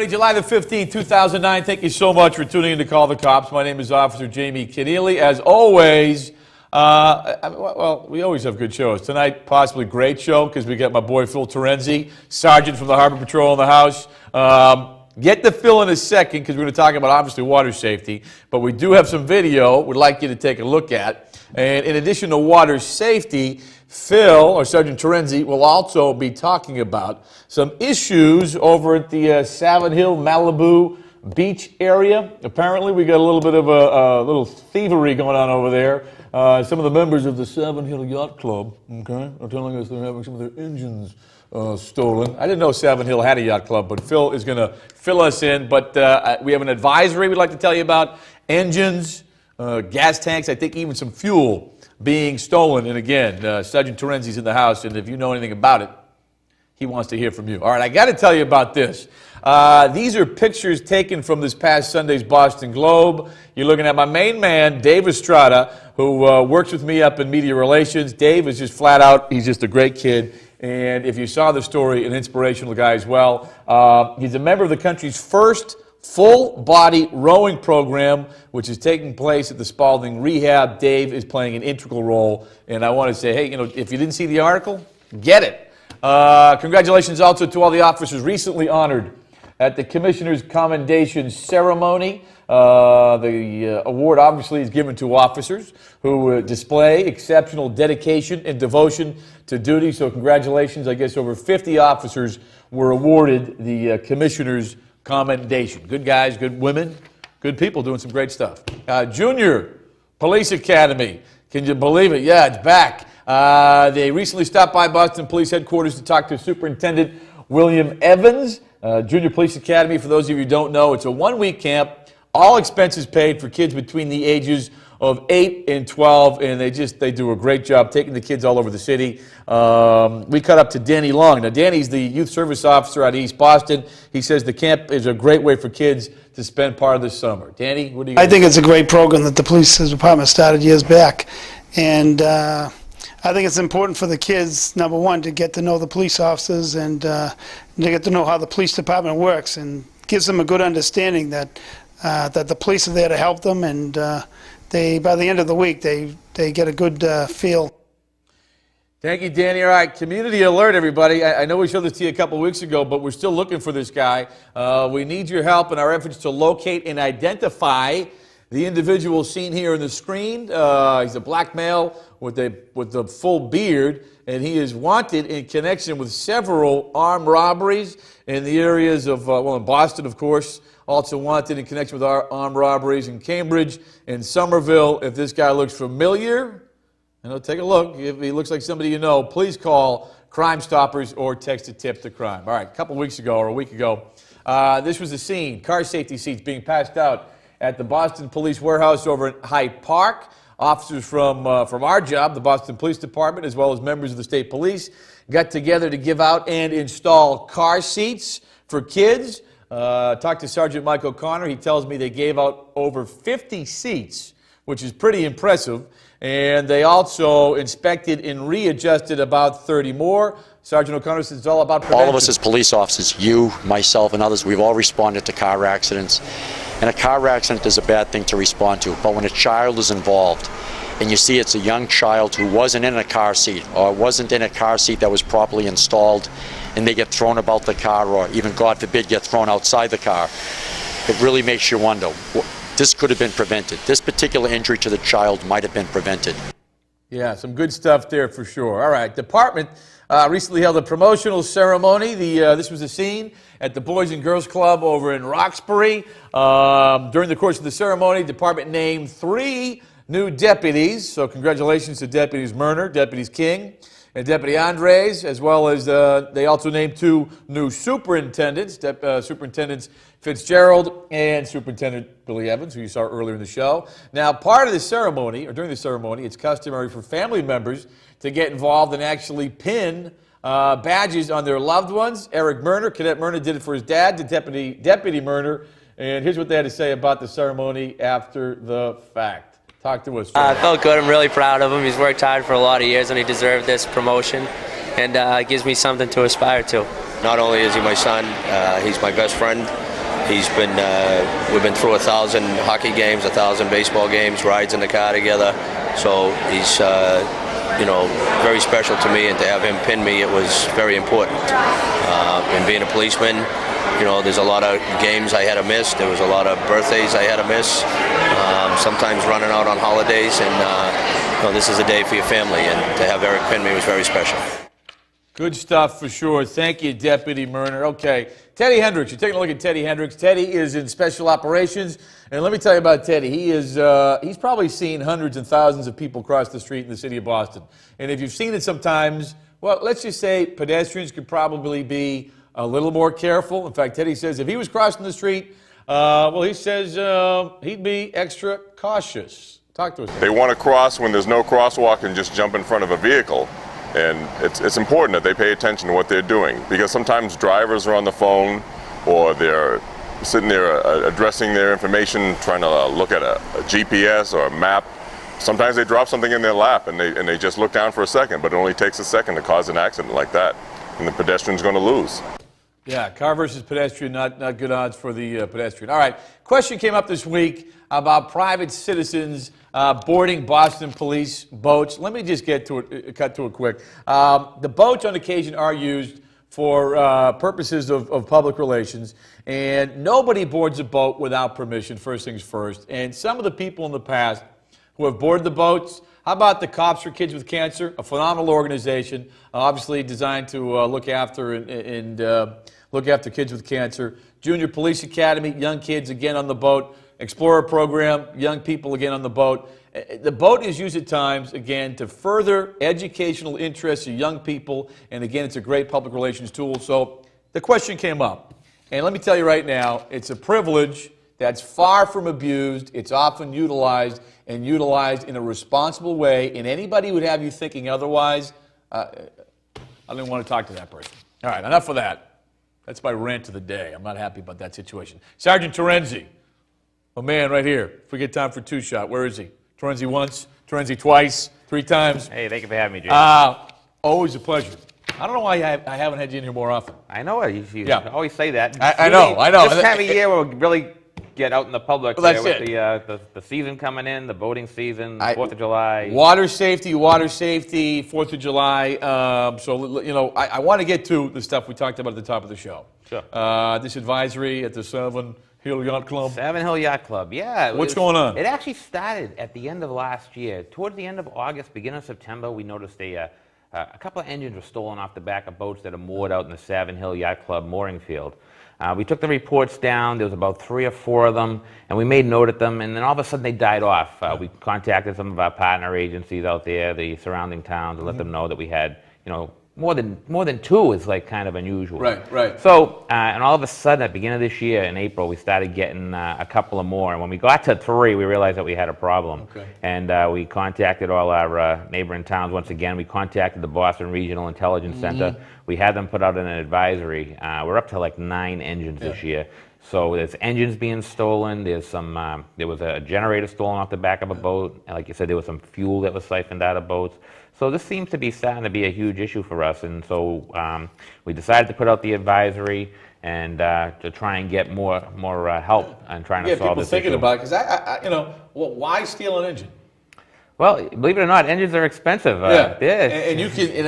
July the 15th, 2009. Thank you so much for tuning in to Call the Cops. My name is Officer Jamie Keneally. As always, well, we always have good shows. Tonight, possibly great show because we got my boy Phil Terenzi, Sergeant from the Harbor Patrol in the house. Get to Phil in a second because we're going to talk about, obviously, water safety. But we do have some video we'd like you to take a look at. And in addition to water safety, Phil, or Sergeant Terenzi, will also be talking about some issues over at the Savin Hill, Malibu Beach area. Apparently, we got a little bit of a little thievery going on over there. Some of the members of the Savin Hill Yacht Club, okay, are telling us they're having some of their engines stolen. I didn't know Savin Hill had a yacht club, but Phil is going to fill us in. But we have an advisory we'd like to tell you about. Engines, gas tanks, I think even some fuel being stolen. And again, Sergeant Terenzi's in the house, and if you know anything about it, he wants to hear from you. All right, I got to tell you about this. These are pictures taken from this past Sunday's Boston Globe. You're looking at my main man, Dave Estrada, who works with me up in media relations. Dave is just flat out, he's just a great kid. And if you saw the story, an inspirational guy as well. He's a member of the country's first full-body rowing program, which is taking place at the Spalding Rehab. Dave is playing an integral role. And I want to say, hey, you know, if you didn't see the article, get it. Congratulations also to all the officers recently honored at the Commissioner's Commendation Ceremony. The award obviously is given to officers who display exceptional dedication and devotion to duty. So congratulations. I guess over 50 officers were awarded the Commissioner's Commendation. Good guys, good women, good people doing some great stuff. Junior Police Academy. Can you believe it? Yeah, it's back. They recently stopped by Boston Police Headquarters to talk to Superintendent William Evans. Junior Police Academy, for those of you who don't know, it's a one-week camp, all expenses paid for kids between the ages of 8 and 12, and they do a great job taking the kids all over the city. We cut up to Danny Long. Now, Danny's the youth service officer out of East Boston. He says the camp is a great way for kids to spend part of the summer. Danny, what do you I think it's a great program that the police department started years back, and I think it's important for the kids, number one, to get to know the police officers and to get to know how the police department works, and gives them a good understanding that the police are there to help them, and by the end of the week, they get a good feel. Thank you, Danny. All right, community alert, everybody. I know we showed this to you a couple weeks ago, but we're still looking for this guy. We need your help in our efforts to locate and identify the individual seen here on the screen. He's a black male with a full beard, and he is wanted in connection with several armed robberies in the areas of, well, in Boston, of course, also wanted in connection with our armed robberies in Cambridge and Somerville. If this guy looks familiar, take a look. If he looks like somebody you know, please call Crime Stoppers or text a tip to crime. All right, a couple weeks ago or a week ago, this was the scene. Car safety seats being passed out at the Boston Police Warehouse over at Hyde Park. Officers from our job, the Boston Police Department, as well as members of the state police, got together to give out and install car seats for kids. Talked to Sergeant Mike O'Connor. He tells me they gave out over 50 seats, which is pretty impressive. And they also inspected and readjusted about 30 more. Sergeant O'Connor says it's all about prevention. All of us as police officers, you, myself, and others, we've all responded to car accidents. And a car accident is a bad thing to respond to. But when a child is involved, and you see it's a young child who wasn't in a car seat, or wasn't in a car seat that was properly installed, and they get thrown about the car, or even, God forbid, get thrown outside the car, it really makes you wonder. This could have been prevented. This particular injury to the child might have been prevented. Yeah, some good stuff there for sure. All right, department recently held a promotional ceremony. This was a scene at the Boys and Girls Club over in Roxbury. During the course of the ceremony, department named 3 new deputies. So congratulations to Deputies Murner, Deputies King, and Deputy Andres, as well as they also named 2 new superintendents, Superintendents Fitzgerald and Superintendent Billy Evans, who you saw earlier in the show. Now, part of the ceremony, or during the ceremony, it's customary for family members to get involved and actually pin badges on their loved ones. Eric Murner, Cadet Murner, did it for his dad, the Deputy Murner, and here's what they had to say about the ceremony after the fact. Talk to us. I felt good. I'm really proud of him. He's worked hard for a lot of years, and he deserved this promotion, and it gives me something to aspire to. Not only is he my son, he's my best friend. We've been through 1,000 hockey games, 1,000 baseball games, rides in the car together. So he's, very special to me, and to have him pin me, it was very important. And being a policeman, there's a lot of games I had to miss. There was a lot of birthdays I had to miss. Sometimes running out on holidays, and this is a day for your family, and to have Eric pin me was very special. Good stuff for sure. Thank you, Deputy Murner. Okay, Teddy Hendricks. You're taking a look at Teddy Hendricks. Teddy is in special operations, and let me tell you about Teddy. He's probably seen hundreds and thousands of people cross the street in the city of Boston. And if you've seen it sometimes, well, let's just say pedestrians could probably be a little more careful. In fact, Teddy says if he was crossing the street, he says he'd be extra cautious. Talk to us. They want to cross when there's no crosswalk and just jump in front of a vehicle. And it's important that they pay attention to what they're doing, because sometimes drivers are on the phone or they're sitting there addressing their information, trying to look at a GPS or a map. Sometimes they drop something in their lap and they just look down for a second, but it only takes a second to cause an accident like that, and the pedestrian's going to lose. Yeah, car versus pedestrian, not good odds for the pedestrian. All right, question came up this week about private citizens boarding Boston police boats. Let me just cut to it quick. The boats on occasion are used for purposes of public relations, and nobody boards a boat without permission, first things first. And some of the people in the past who have boarded the boats, how about the Cops for Kids with Cancer, a phenomenal organization, obviously designed to look after look after kids with cancer. Junior Police Academy, young kids again on the boat. Explorer program, young people again on the boat. The boat is used at times, again, to further educational interests of young people, and again, it's a great public relations tool. So the question came up, and let me tell you right now, it's a privilege that's far from abused. It's often utilized, and utilized in a responsible way, and anybody would have you thinking otherwise, I don't want to talk to that person. All right, enough of that. That's my rant of the day. I'm not happy about that situation. Sergeant Terenzi. A man right here. If we get time for 2-shot, where is he? Terenzi once, Terenzi twice, 3 times. Hey, thank you for having me, Jay. Always a pleasure. I don't know why I haven't had you in here more often. I know it. You Yeah. always say that. I know. This time of year, we'll really get out in the public Well, that's with it. the season coming in, the boating season, 4th of July. Water safety, 4th of July. I want to get to the stuff we talked about at the top of the show. Sure. This advisory at the 7 Hill Yacht Club. 7 Hill Yacht Club, yeah. What's going on? It actually started at the end of last year. Towards the end of August, beginning of September, we noticed a couple of engines were stolen off the back of boats that are moored out in the 7 Hill Yacht Club mooring field. We took the reports down. There was about 3 or 4 of them, and we made note of them, and then all of a sudden they died off. We contacted some of our partner agencies out there, the surrounding towns, and let them know that we had, more than 2 is like kind of unusual. Right. So, and all of a sudden, at the beginning of this year, in April, we started getting a couple of more. And when we got to 3, we realized that we had a problem. Okay. And we contacted all our neighboring towns once again. We contacted the Boston Regional Intelligence Center. We had them put out an advisory. We're up to like 9 engines this year. So there's engines being stolen. There's some. There was a generator stolen off the back of a boat. And like you said, there was some fuel that was siphoned out of boats. So this seems to be starting to be a huge issue for us. And so we decided to put out the advisory and to try and get more help and trying to solve this issue. People thinking about it because why steal an engine? Well, believe it or not, engines are expensive. And you can.